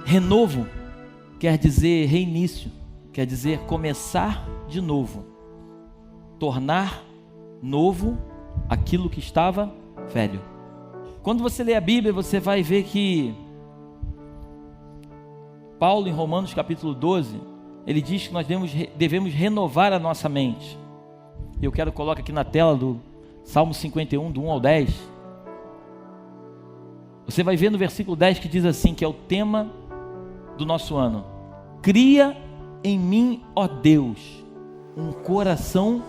Renovo quer dizer reinício, quer dizer começar de novo, tornar novo aquilo que estava velho. Quando você lê a Bíblia, você vai ver que Paulo, em Romanos capítulo 12, ele diz que nós devemos renovar a nossa mente. Eu quero colocar aqui na tela do Salmo 51, do 1 ao 10. Você vai ver no versículo 10 que diz assim, que é o tema do nosso ano: cria em mim, ó Deus, um coração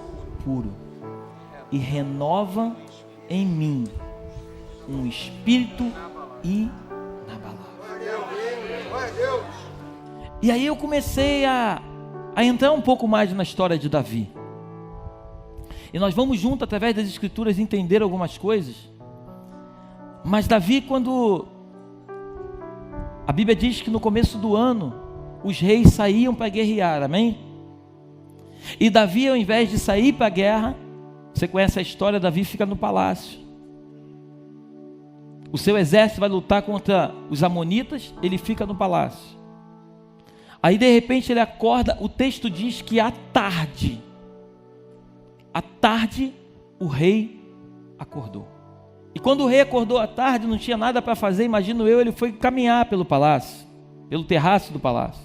puro e renova em mim um espírito inabalável. E aí eu comecei a entrar um pouco mais na história de Davi. E nós vamos junto, através das escrituras, entender algumas coisas. Mas Davi, quando a Bíblia diz que no começo do ano os reis saíam para guerrear, amém? E Davi, ao invés de sair para a guerra, você conhece a história, Davi fica no palácio. O seu exército vai lutar contra os amonitas, ele fica no palácio. Aí de repente ele acorda, o texto diz que à tarde o rei acordou. E quando o rei acordou à tarde, não tinha nada para fazer, imagino eu, ele foi caminhar pelo palácio, pelo terraço do palácio.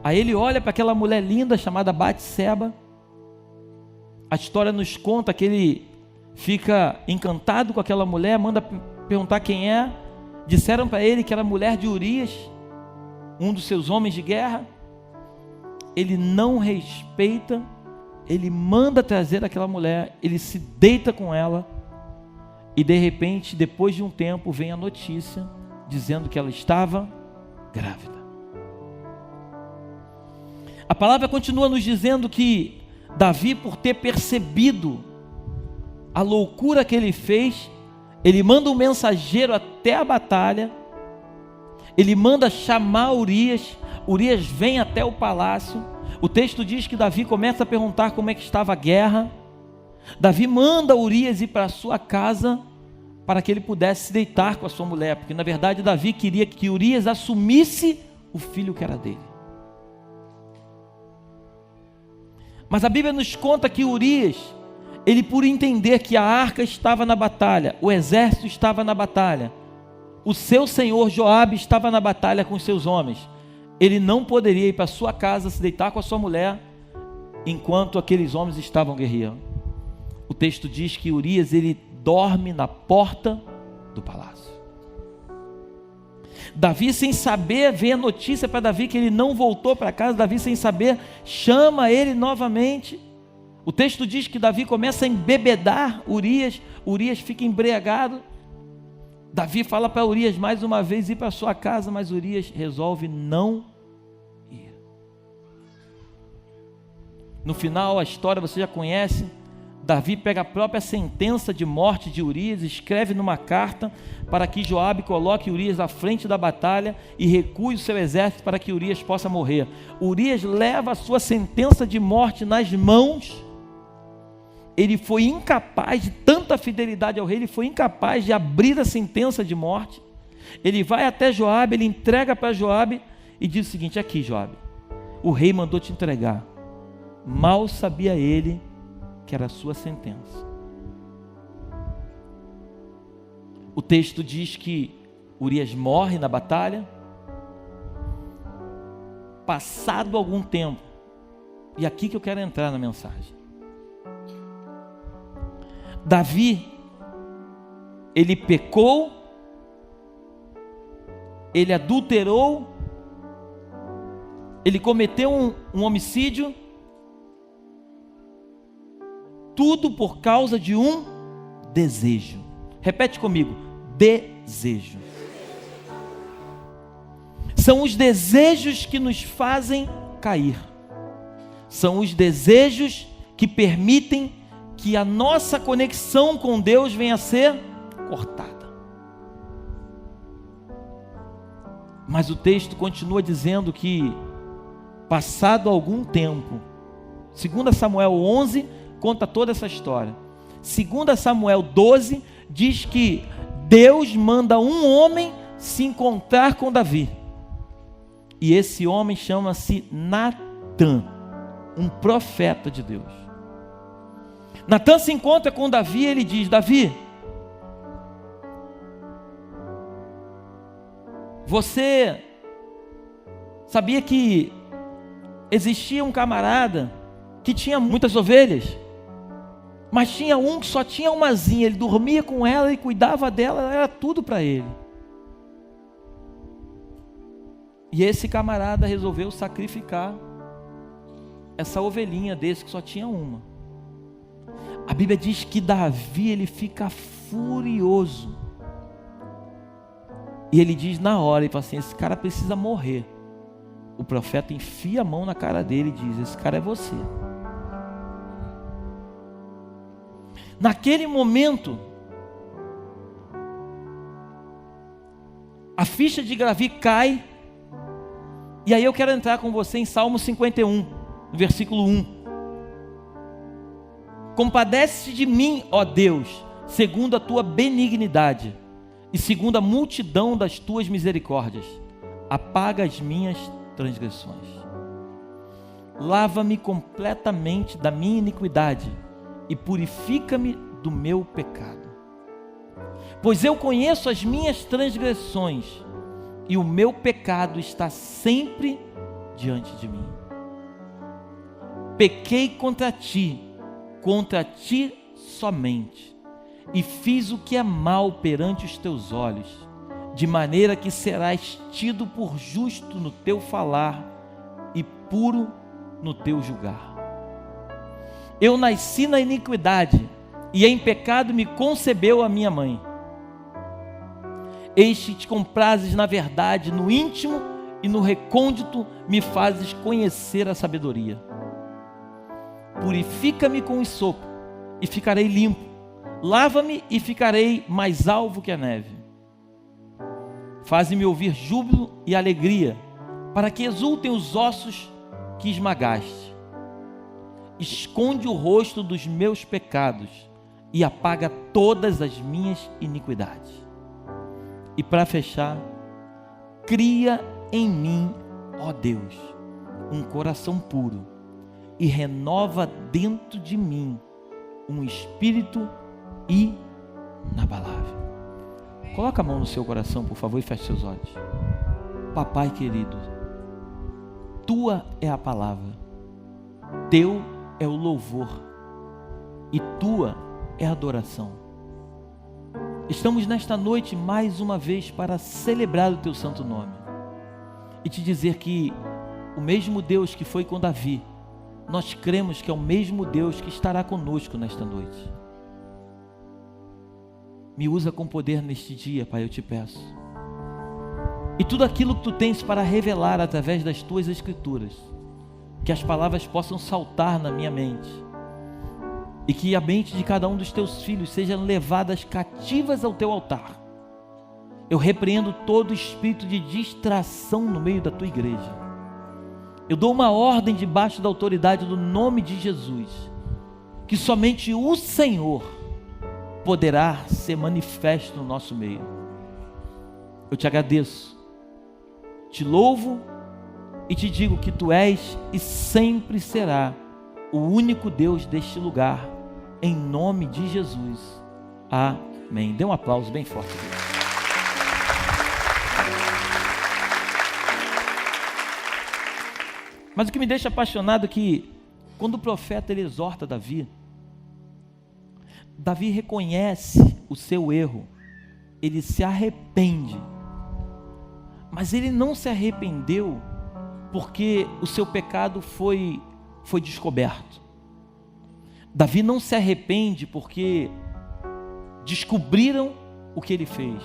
Aí ele olha para aquela mulher linda chamada Batseba. A história nos conta que ele fica encantado com aquela mulher, manda perguntar quem é. Disseram para ele que era mulher de Urias, um dos seus homens de guerra. Ele não respeita, ele manda trazer aquela mulher, ele se deita com ela, e de repente, depois de um tempo, vem a notícia dizendo que ela estava grávida. A palavra continua nos dizendo que Davi, por ter percebido a loucura que ele fez, ele manda um mensageiro até a batalha, ele manda chamar Urias. Urias vem até o palácio. O texto diz que Davi começa a perguntar como é que estava a guerra. Davi manda Urias ir para a sua casa para que ele pudesse se deitar com a sua mulher, porque na verdade Davi queria que Urias assumisse o filho que era dele. Mas a Bíblia nos conta que Urias, ele, por entender que a arca estava na batalha, o exército estava na batalha, o seu senhor Joabe estava na batalha com os seus homens, ele não poderia ir para a sua casa se deitar com a sua mulher enquanto aqueles homens estavam guerreando. O texto diz que Urias, ele dorme na porta do palácio. Davi, sem saber, vê a notícia para Davi que ele não voltou para casa. Davi, sem saber, chama ele novamente. O texto diz que Davi começa a embebedar Urias. Urias fica embriagado. Davi fala para Urias mais uma vez ir para sua casa, mas Urias resolve não ir. No final, a história você já conhece. Davi pega a própria sentença de morte de Urias, escreve numa carta para que Joabe coloque Urias à frente da batalha e recue o seu exército para que Urias possa morrer. Urias leva a sua sentença de morte nas mãos. Ele foi incapaz de tanta fidelidade ao rei, ele foi incapaz de abrir a sentença de morte. Ele vai até Joabe, ele entrega para Joabe e diz o seguinte: aqui, Joabe, o rei mandou te entregar. Mal sabia ele que era a sua sentença. O texto diz que Urias morre na batalha. Passado algum tempo, e aqui que eu quero entrar na mensagem, Davi, ele pecou, ele adulterou, ele cometeu um homicídio, tudo por causa de um desejo. Repete comigo: desejo. São os desejos que nos fazem cair. São os desejos que permitem que a nossa conexão com Deus venha a ser cortada. Mas o texto continua dizendo que, passado algum tempo, 2 Samuel 11 conta toda essa história. 2 Samuel 12 diz que Deus manda um homem se encontrar com Davi. E esse homem chama-se Natã, um profeta de Deus. Natã se encontra com Davi e ele diz: Davi, você sabia que existia um camarada que tinha muitas ovelhas, mas tinha um que só tinha umazinha, ele dormia com ela e cuidava dela, ela era tudo para ele. E esse camarada resolveu sacrificar essa ovelhinha desse que só tinha uma. A Bíblia diz que Davi, ele fica furioso. E ele diz na hora, ele fala assim: esse cara precisa morrer. O profeta enfia a mão na cara dele e diz: esse cara é você. Naquele momento, a ficha de Davi cai. E aí eu quero entrar com você em Salmo 51, versículo 1. Compadece-te de mim, ó Deus, segundo a tua benignidade e segundo a multidão das tuas misericórdias. Apaga as minhas transgressões. Lava-me completamente da minha iniquidade e purifica-me do meu pecado. Pois eu conheço as minhas transgressões e o meu pecado está sempre diante de mim. Pequei contra ti somente, e fiz o que é mal perante os teus olhos, de maneira que serás tido por justo no teu falar e puro no teu julgar. Eu nasci na iniquidade, e em pecado me concebeu a minha mãe. Eis que te comprases na verdade, no íntimo e no recôndito me fazes conhecer a sabedoria. Purifica-me com hisopo e ficarei limpo. Lava-me e ficarei mais alvo que a neve. Faze-me ouvir júbilo e alegria, para que exultem os ossos que esmagaste. Esconde o rosto dos meus pecados e apaga todas as minhas iniquidades. E para fechar, cria em mim, ó Deus, um coração puro e renova dentro de mim um espírito inabalável. Coloca a mão no seu coração, por favor, e feche seus olhos. Papai querido, tua é a palavra, teu é o louvor e tua é a adoração. Estamos nesta noite mais uma vez para celebrar o teu santo nome e te dizer que o mesmo Deus que foi com Davi, nós cremos que é o mesmo Deus que estará conosco nesta noite. Me usa com poder neste dia, Pai, eu te peço. E tudo aquilo que tu tens para revelar através das tuas escrituras, que as palavras possam saltar na minha mente e que a mente de cada um dos teus filhos sejam levadas cativas ao teu altar. Eu repreendo todo espírito de distração no meio da tua igreja. Eu dou uma ordem debaixo da autoridade do nome de Jesus, que somente o Senhor poderá ser manifesto no nosso meio. Eu te agradeço, te louvo e te digo que tu és e sempre será o único Deus deste lugar, em nome de Jesus. Amém. Dê um aplauso bem forte. Mas o que me deixa apaixonado é que quando o profeta ele exorta Davi, Davi reconhece o seu erro, ele se arrepende, mas ele não se arrependeu porque o seu pecado foi descoberto. Davi não se arrepende porque descobriram o que ele fez.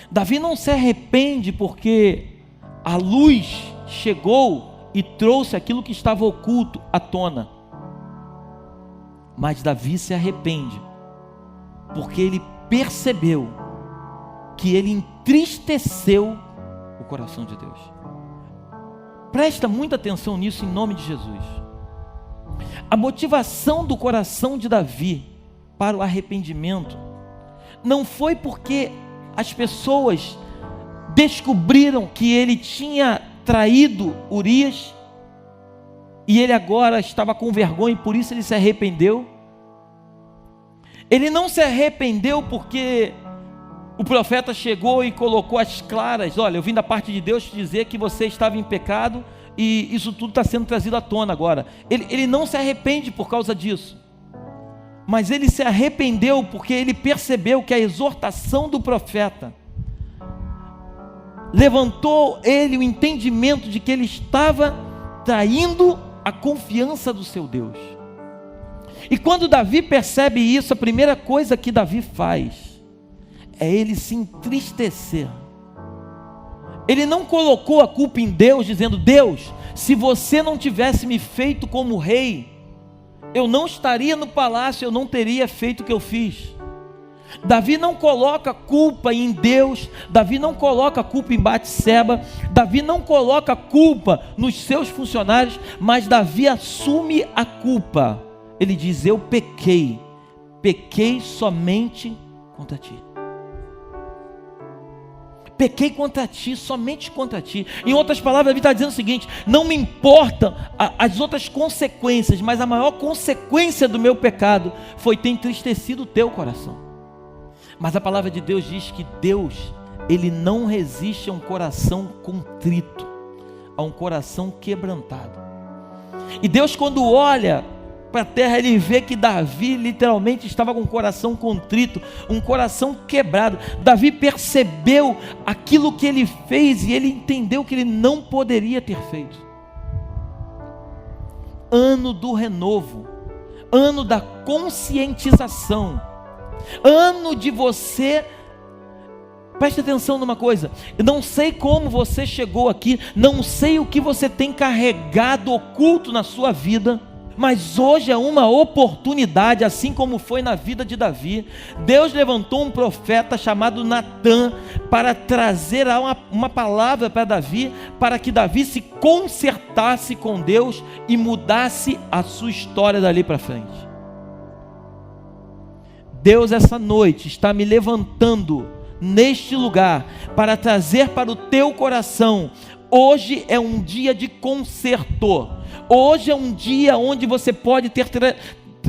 Davi não se arrepende porque a luz chegou e trouxe aquilo que estava oculto à tona. Mas Davi se arrepende porque ele percebeu que ele entristeceu o coração de Deus. Presta muita atenção nisso em nome de Jesus. A motivação do coração de Davi para o arrependimento não foi porque as pessoas descobriram que ele tinha traído Urias, e ele agora estava com vergonha e por isso ele se arrependeu. Ele não se arrependeu porque o profeta chegou e colocou as claras: olha, eu vim da parte de Deus te dizer que você estava em pecado e isso tudo está sendo trazido à tona agora. Ele não se arrepende por causa disso, mas ele se arrependeu porque ele percebeu que a exortação do profeta levantou ele o entendimento de que ele estava traindo a confiança do seu Deus. E quando Davi percebe isso, a primeira coisa que Davi faz é ele se entristecer. Ele não colocou a culpa em Deus, dizendo: Deus, se você não tivesse me feito como rei, eu não estaria no palácio, eu não teria feito o que eu fiz. Davi não coloca culpa em Deus, Davi não coloca culpa em Batseba, Davi não coloca culpa nos seus funcionários, mas Davi assume a culpa. Ele diz: eu pequei somente contra ti. Pequei contra ti, somente contra ti. Em outras palavras, Davi está dizendo o seguinte: não me importam as outras consequências, mas a maior consequência do meu pecado foi ter entristecido o teu coração. Mas a palavra de Deus diz que Deus, Ele não resiste a um coração contrito, a um coração quebrantado. E Deus, quando olha para a terra, Ele vê que Davi literalmente estava com um coração contrito, um coração quebrado. Davi percebeu aquilo que ele fez e ele entendeu que ele não poderia ter feito. Ano do renovo, ano da conscientização, ano de você. Preste atenção numa coisa: eu não sei como você chegou aqui, não sei o que você tem carregado oculto na sua vida, mas hoje é uma oportunidade, assim como foi na vida de Davi. Deus levantou um profeta chamado Natã para trazer uma palavra para Davi, para que Davi se consertasse com Deus e mudasse a sua história dali para frente. Deus essa noite está me levantando neste lugar para trazer para o teu coração: hoje é um dia de conserto. Hoje é um dia onde você pode ter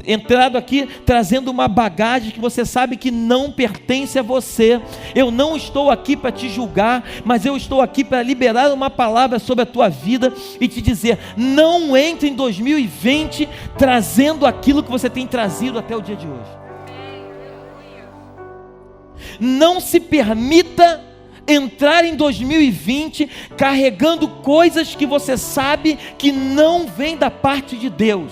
entrado aqui trazendo uma bagagem que você sabe que não pertence a você. Eu não estou aqui para te julgar, mas eu estou aqui para liberar uma palavra sobre a tua vida e te dizer: não entre em 2020 trazendo aquilo que você tem trazido até o dia de hoje. Não se permita entrar em 2020 carregando coisas que você sabe que não vêm da parte de Deus.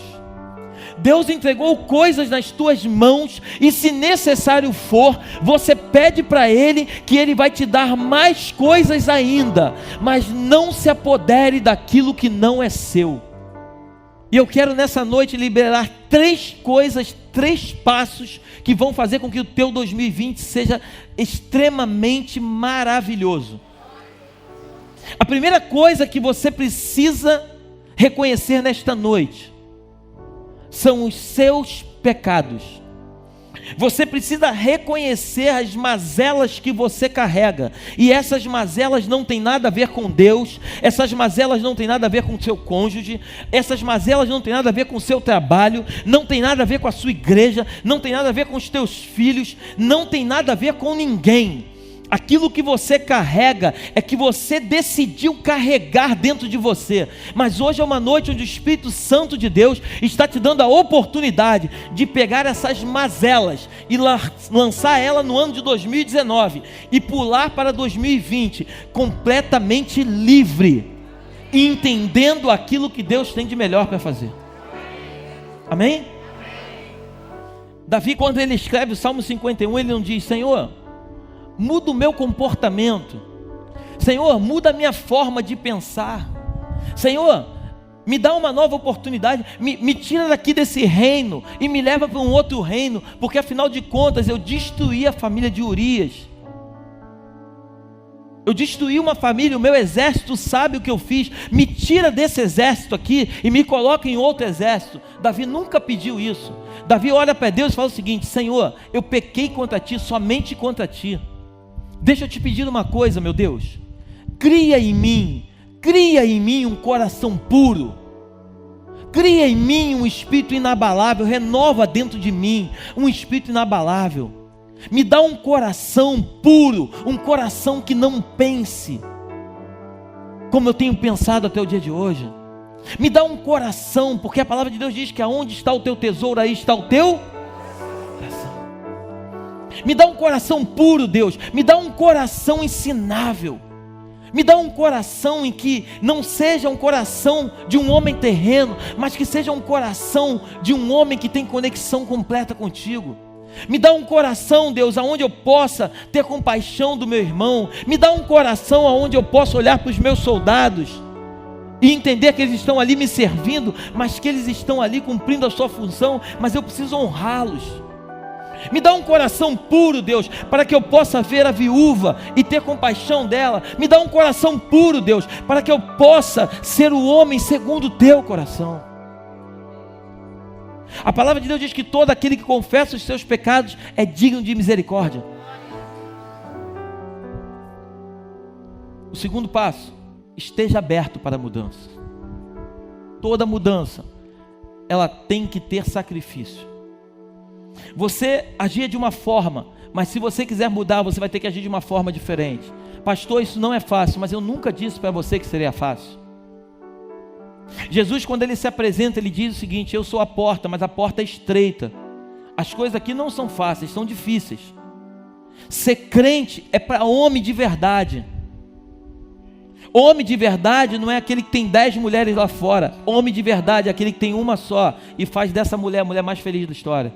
Deus entregou coisas nas tuas mãos e, se necessário for, você pede para Ele que Ele vai te dar mais coisas ainda, mas não se apodere daquilo que não é seu. E eu quero nessa noite liberar 3 coisas, 3 passos que vão fazer com que o teu 2020 seja extremamente maravilhoso. A primeira coisa que você precisa reconhecer nesta noite são os seus pecados. Você precisa reconhecer as mazelas que você carrega, e essas mazelas não tem nada a ver com Deus, essas mazelas não tem nada a ver com o seu cônjuge, essas mazelas não tem nada a ver com o seu trabalho, não tem nada a ver com a sua igreja, não tem nada a ver com os teus filhos, não tem nada a ver com ninguém. Aquilo que você carrega é que você decidiu carregar dentro de você. Mas hoje é uma noite onde o Espírito Santo de Deus está te dando a oportunidade de pegar essas mazelas e lançar ela no ano de 2019 e pular para 2020 completamente livre, entendendo aquilo que Deus tem de melhor para fazer. Amém? Davi, quando ele escreve o Salmo 51, ele não diz: Senhor, muda o meu comportamento, Senhor, muda a minha forma de pensar, Senhor, me dá uma nova oportunidade, me tira daqui desse reino e me leva para um outro reino, porque afinal de contas eu destruí a família de Urias, eu destruí uma família, o meu exército sabe o que eu fiz, me tira desse exército aqui e me coloca em outro exército. Davi nunca pediu isso. Davi olha para Deus e fala o seguinte: Senhor, eu pequei contra ti, somente contra ti. Deixa eu te pedir uma coisa, meu Deus: cria em mim cria em mim um coração puro, cria em mim um espírito inabalável, renova dentro de mim um espírito inabalável, me dá um coração puro, um coração que não pense como eu tenho pensado até o dia de hoje. Me dá um coração, porque a palavra de Deus diz que aonde está o teu tesouro, aí está o teu coração. Me dá um coração puro, Deus, me dá um coração ensinável, me dá um coração em que não seja um coração de um homem terreno, mas que seja um coração de um homem que tem conexão completa contigo. Me dá um coração, Deus, aonde eu possa ter compaixão do meu irmão. Me dá um coração aonde eu possa olhar para os meus soldados e entender que eles estão ali me servindo, mas que eles estão ali cumprindo a sua função, mas eu preciso honrá-los. Me dá um coração puro, Deus, para que eu possa ver a viúva e ter compaixão dela. Me dá um coração puro, Deus, para que eu possa ser o homem segundo o teu coração. A palavra de Deus diz que todo aquele que confessa os seus pecados é digno de misericórdia. O segundo passo: esteja aberto para a mudança. Toda mudança, ela tem que ter sacrifício. Você agia de uma forma, mas se você quiser mudar, você vai ter que agir de uma forma diferente. Pastor, isso não é fácil, mas eu nunca disse para você que seria fácil. Jesus, quando ele se apresenta, ele diz o seguinte: eu sou a porta, mas a porta é estreita. As coisas aqui não são fáceis, são difíceis. Ser crente é para homem de verdade. Homem de verdade não é aquele que tem 10 mulheres lá fora. Homem de verdade é aquele que tem uma só e faz dessa mulher a mulher mais feliz da história.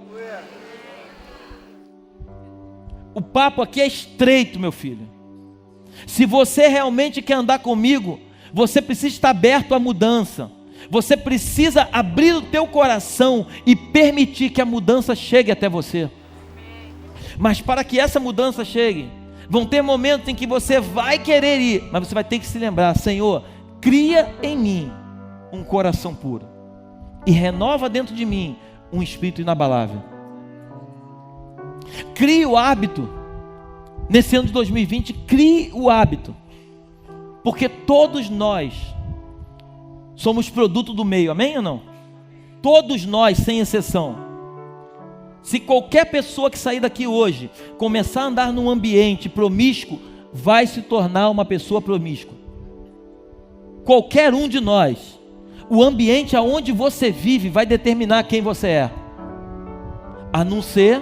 O papo aqui é estreito, meu filho. Se você realmente quer andar comigo, você precisa estar aberto à mudança. Você precisa abrir o teu coração e permitir que a mudança chegue até você. Mas para que essa mudança chegue, vão ter momentos em que você vai querer ir, mas você vai ter que se lembrar: Senhor, cria em mim um coração puro e renova dentro de mim um espírito inabalável. Crie o hábito. Nesse ano de 2020, crie o hábito. Porque todos nós somos produto do meio, amém ou não? Todos nós, sem exceção. Se qualquer pessoa que sair daqui hoje começar a andar num ambiente promíscuo, vai se tornar uma pessoa promíscua. Qualquer um de nós. O ambiente aonde você vive vai determinar quem você é. A não ser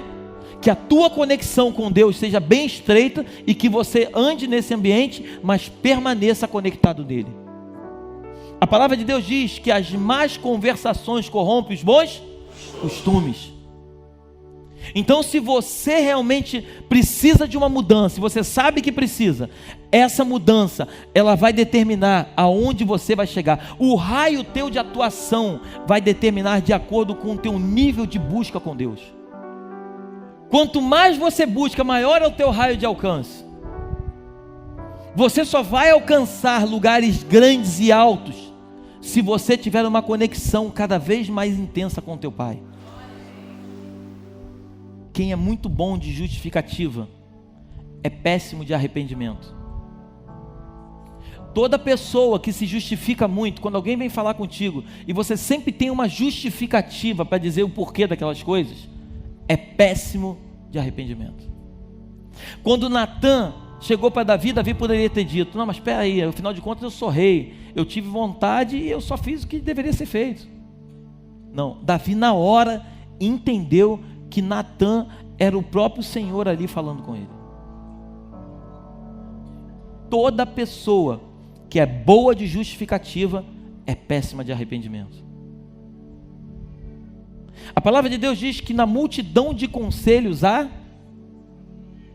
que a tua conexão com Deus seja bem estreita e que você ande nesse ambiente, mas permaneça conectado nele. A palavra de Deus diz que as más conversações corrompem os bons costumes. Então, se você realmente precisa de uma mudança, se você sabe que precisa, essa mudança, ela vai determinar aonde você vai chegar. O raio teu de atuação vai determinar de acordo com o teu nível de busca com Deus. Quanto mais você busca, maior é o teu raio de alcance. Você só vai alcançar lugares grandes e altos se você tiver uma conexão cada vez mais intensa com o teu Pai. Quem é muito bom de justificativa é péssimo de arrependimento. Toda pessoa que se justifica muito, quando alguém vem falar contigo e você sempre tem uma justificativa para dizer o porquê daquelas coisas, é péssimo de arrependimento. Quando Natan chegou para Davi, Davi poderia ter dito: não, mas espera aí, afinal de contas eu sou rei, eu tive vontade e eu só fiz o que deveria ser feito. Não, Davi na hora entendeu que Natan era o próprio Senhor ali falando com ele. Toda pessoa que é boa de justificativa é péssima de arrependimento. A palavra de Deus diz que na multidão de conselhos há,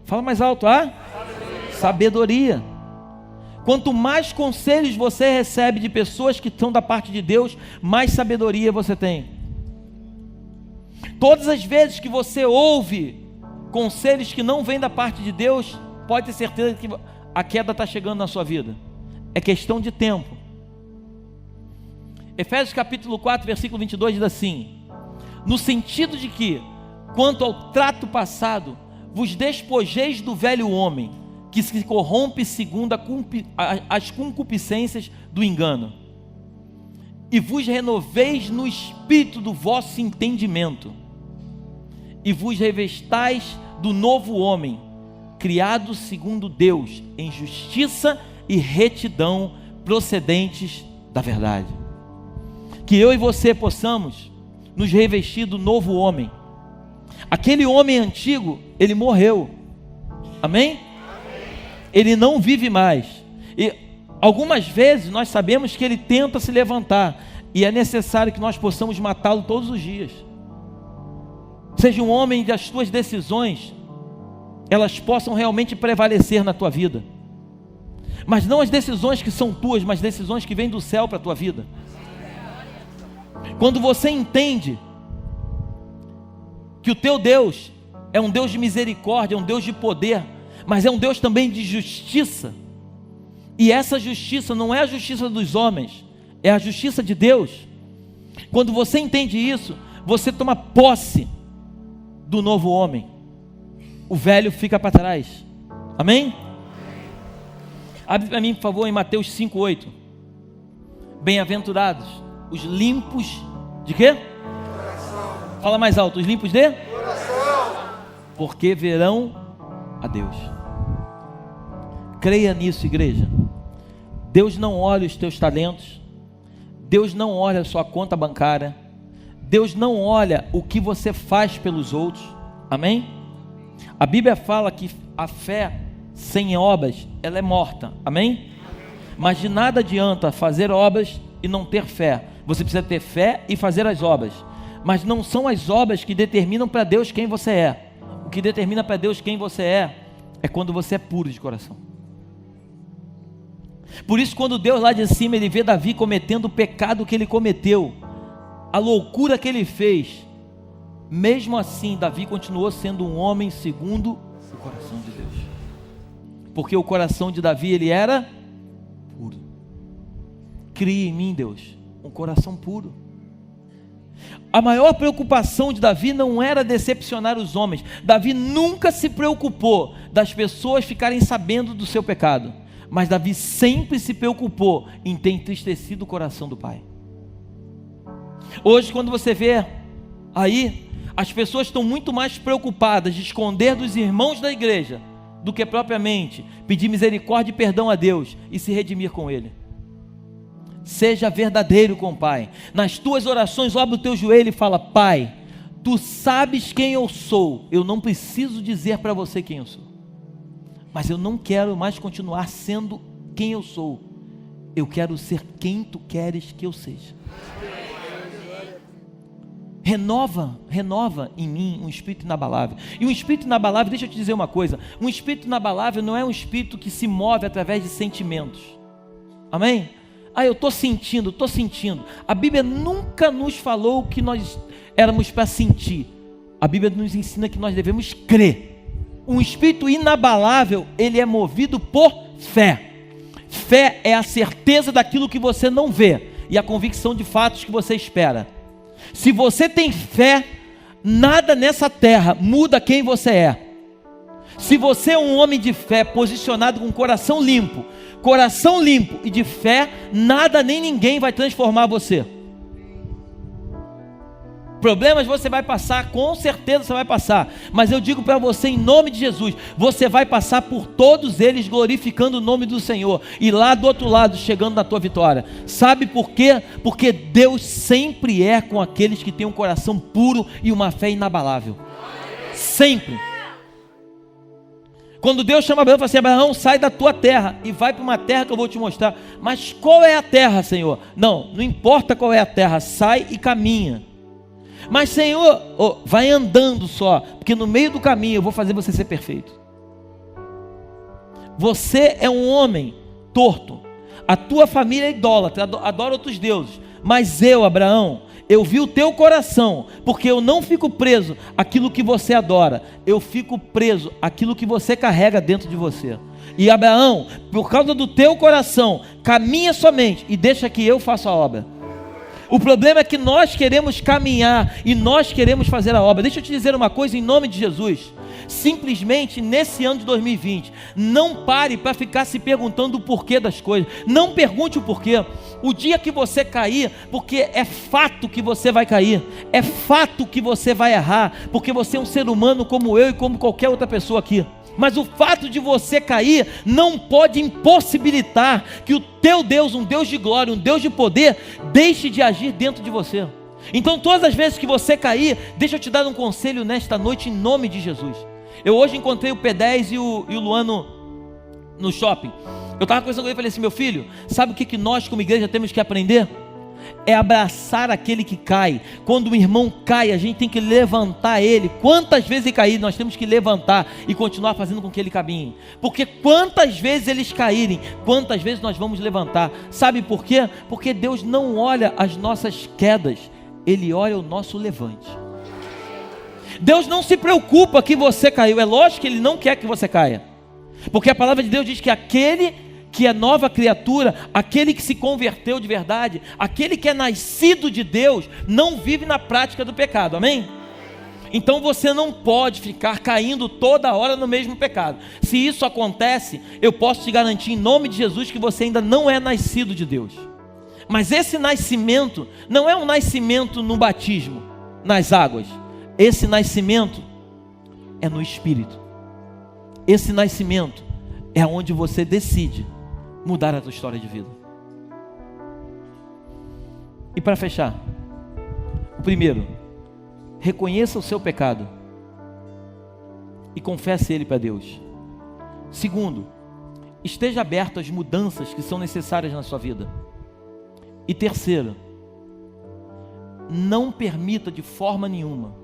fala mais alto, há sabedoria. Quanto mais conselhos você recebe de pessoas que estão da parte de Deus, mais sabedoria você tem. Todas as vezes que você ouve conselhos que não vêm da parte de Deus, pode ter certeza que a queda está chegando na sua vida. É questão de tempo. Efésios capítulo 4, versículo 22 diz assim: no sentido de que, quanto ao trato passado, vos despojeis do velho homem, que se corrompe segundo as concupiscências do engano. E vos renoveis no espírito do vosso entendimento, e vos revestais do novo homem, criado segundo Deus, em justiça e retidão procedentes da verdade. Que eu e você possamos nos revestir do novo homem. Aquele homem antigo, ele morreu. Amém? Ele não vive mais. E algumas vezes nós sabemos que ele tenta se levantar, e é necessário que nós possamos matá-lo todos os dias. Seja um homem das tuas decisões, elas possam realmente prevalecer na tua vida. Mas não as decisões que são tuas, mas decisões que vêm do céu para a tua vida. Quando você entende que o teu Deus é um Deus de misericórdia, é um Deus de poder, mas é um Deus também de justiça, e essa justiça não é a justiça dos homens, é a justiça de Deus. Quando você entende isso, você toma posse do novo homem, o velho fica para trás. Amém? Abre para mim, por favor, em Mateus 5:8. Bem-aventurados os limpos de quê? Coração. Fala mais alto, os limpos de? Coração. Porque verão a Deus. Creia nisso, igreja. Deus não olha os teus talentos, Deus não olha a sua conta bancária, Deus não olha o que você faz pelos outros. Amém? A Bíblia fala que a fé sem obras, ela é morta. Amém? Mas de nada adianta fazer obras e não ter fé. Você precisa ter fé e fazer as obras, mas não são as obras que determinam para Deus quem você é. O que determina para Deus quem você é quando você é puro de coração. Por isso, quando Deus lá de cima, ele vê Davi cometendo o pecado que ele cometeu, a loucura que ele fez, mesmo assim Davi continuou sendo um homem segundo o coração de Deus, porque o coração de Davi, ele era puro. Cria em mim, Deus, um coração puro. A maior preocupação de Davi não era decepcionar os homens. Davi nunca se preocupou das pessoas ficarem sabendo do seu pecado, mas Davi sempre se preocupou em ter entristecido o coração do Pai. Hoje, quando você vê aí, as pessoas estão muito mais preocupadas de esconder dos irmãos da igreja do que propriamente pedir misericórdia e perdão a Deus e se redimir com Ele. Seja verdadeiro com o Pai. Nas tuas orações, dobra o teu joelho e fala: Pai, Tu sabes quem eu sou. Eu não preciso dizer para você quem eu sou, mas eu não quero mais continuar sendo quem eu sou. Eu quero ser quem Tu queres que eu seja. Renova em mim um espírito inabalável. E um espírito inabalável, deixa eu te dizer uma coisa, um espírito inabalável não é um espírito que se move através de sentimentos. Amém? Eu estou sentindo. A Bíblia nunca nos falou que nós éramos para sentir. A Bíblia nos ensina que nós devemos crer. Um espírito inabalável, ele é movido por fé. Fé é a certeza daquilo que você não vê e a convicção de fatos que você espera. Se você tem fé, nada nessa terra muda quem você é. Se você é um homem de fé, posicionado com coração limpo e de fé, nada nem ninguém vai transformar você. Problemas você vai passar, com certeza você vai passar, mas eu digo para você, em nome de Jesus, você vai passar por todos eles glorificando o nome do Senhor, e lá do outro lado chegando na tua vitória. Sabe por quê? Porque Deus sempre é com aqueles que têm um coração puro e uma fé inabalável. Sempre. Quando Deus chama Abraão e fala assim: Abraão, sai da tua terra e vai para uma terra que eu vou te mostrar. Mas qual é a terra, Senhor? Não importa qual é a terra, sai e caminha. Mas Senhor, vai andando só, porque no meio do caminho eu vou fazer você ser perfeito. Você é um homem torto, a tua família é idólatra, adora outros deuses, mas eu, Abraão, eu vi o teu coração, porque eu não fico preso àquilo que você adora, eu fico preso àquilo que você carrega dentro de você. E Abraão, por causa do teu coração, caminha somente e deixa que eu faça a obra. O problema é que nós queremos caminhar e nós queremos fazer a obra. Deixa eu te dizer uma coisa em nome de Jesus. Simplesmente nesse ano de 2020, não pare para ficar se perguntando o porquê das coisas. Não pergunte o porquê. O dia que você cair, porque é fato que você vai cair, é fato que você vai errar, porque você é um ser humano como eu e como qualquer outra pessoa aqui. Mas o fato de você cair não pode impossibilitar que o teu Deus, um Deus de glória, um Deus de poder, deixe de agir dentro de você. Então todas as vezes que você cair, deixa eu te dar um conselho nesta noite em nome de Jesus. Eu hoje encontrei o P10 e o Luan no shopping. Eu estava conversando com ele e falei assim: meu filho, sabe o que nós como igreja temos que aprender? É abraçar aquele que cai. Quando um irmão cai, a gente tem que levantar ele. Quantas vezes ele cair, nós temos que levantar e continuar fazendo com que ele caminhe. Porque quantas vezes eles caírem, quantas vezes nós vamos levantar. Sabe por quê? Porque Deus não olha as nossas quedas, Ele olha o nosso levante. Deus não se preocupa que você caiu. É lógico que Ele não quer que você caia, porque a palavra de Deus diz que aquele que é nova criatura, aquele que se converteu de verdade, aquele que é nascido de Deus, não vive na prática do pecado, amém? Então você não pode ficar caindo toda hora no mesmo pecado. Se isso acontece, eu posso te garantir em nome de Jesus que você ainda não é nascido de Deus. Mas esse nascimento não é um nascimento no batismo, nas águas. Esse nascimento é no Espírito. Esse nascimento é onde você decide mudar a tua história de vida. E para fechar, o primeiro, reconheça o seu pecado e confesse ele para Deus. Segundo, esteja aberto às mudanças que são necessárias na sua vida. E terceiro, não permita de forma nenhuma,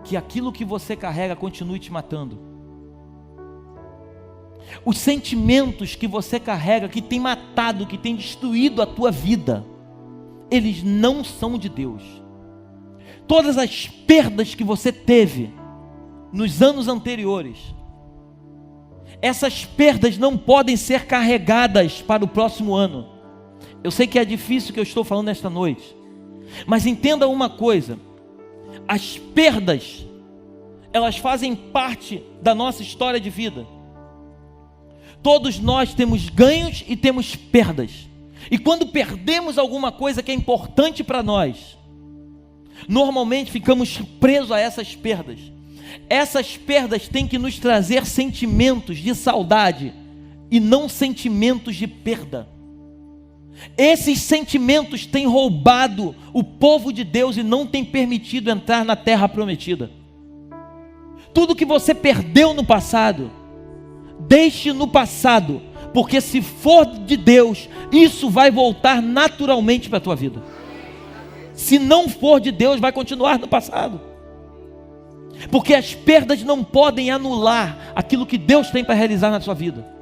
que aquilo que você carrega continue te matando. Os sentimentos que você carrega, que tem matado, que tem destruído a tua vida, eles não são de Deus. Todas as perdas que você teve nos anos anteriores, essas perdas não podem ser carregadas para o próximo ano. Eu sei que é difícil o que eu estou falando nesta noite, mas entenda uma coisa: as perdas, elas fazem parte da nossa história de vida. Todos nós temos ganhos e temos perdas. E quando perdemos alguma coisa que é importante para nós, normalmente ficamos presos a essas perdas. Essas perdas têm que nos trazer sentimentos de saudade e não sentimentos de perda. Esses sentimentos têm roubado o povo de Deus e não têm permitido entrar na terra prometida. Tudo que você perdeu no passado, deixe no passado, porque se for de Deus, isso vai voltar naturalmente para a tua vida. Se não for de Deus, vai continuar no passado, porque as perdas não podem anular aquilo que Deus tem para realizar na sua vida.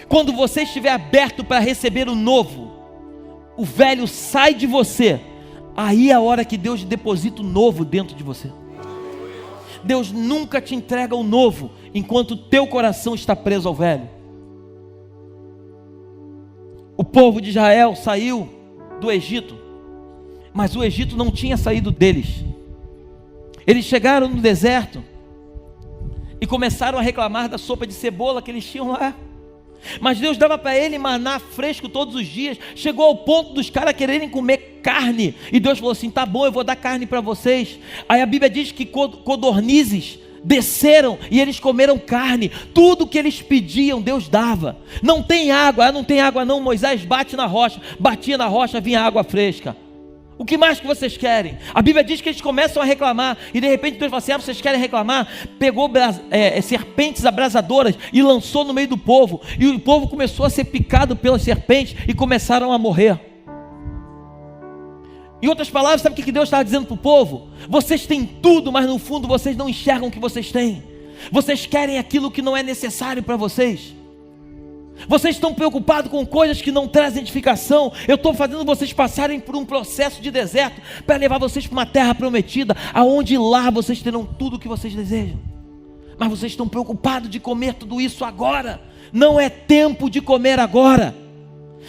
Quando você estiver aberto para receber o novo, o velho sai de você, aí é a hora que Deus deposita o novo dentro de você. Deus nunca te entrega o novo enquanto o teu coração está preso ao velho. O povo de Israel saiu do Egito, mas o Egito não tinha saído deles. Eles chegaram no deserto e começaram a reclamar da sopa de cebola que eles tinham lá. Mas Deus dava para ele maná fresco todos os dias. Chegou ao ponto dos caras quererem comer carne, e Deus falou assim: tá bom, eu vou dar carne para vocês. Aí a Bíblia diz que codornizes desceram e eles comeram carne. Tudo que eles pediam, Deus dava. Não tem água, não tem água não, Moisés bate na rocha. Batia na rocha, vinha água fresca. O que mais que vocês querem? A Bíblia diz que eles começam a reclamar, e de repente Deus fala assim: vocês querem reclamar? Pegou serpentes abrasadoras e lançou no meio do povo, e o povo começou a ser picado pelas serpentes e começaram a morrer. Em outras palavras, sabe o que Deus estava dizendo para o povo? Vocês têm tudo, mas no fundo vocês não enxergam o que vocês têm. Vocês querem aquilo que não é necessário para vocês. Vocês estão preocupados com coisas que não trazem edificação. Eu estou fazendo vocês passarem por um processo de deserto para levar vocês para uma terra prometida, aonde lá vocês terão tudo o que vocês desejam. Mas vocês estão preocupados de comer tudo isso agora. Não é tempo de comer agora.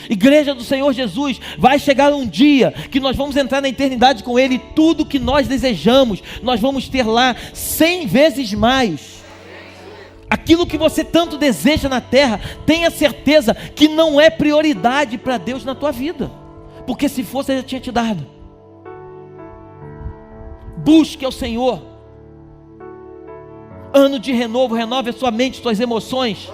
Igreja do Senhor Jesus, vai chegar um dia que nós vamos entrar na eternidade com Ele, e tudo que nós desejamos, nós vamos ter lá 100 vezes mais. Aquilo que você tanto deseja na terra, tenha certeza que não é prioridade para Deus na tua vida, porque se fosse Ele já tinha te dado. Busque ao Senhor. Ano de renovo, renove a sua mente, suas emoções.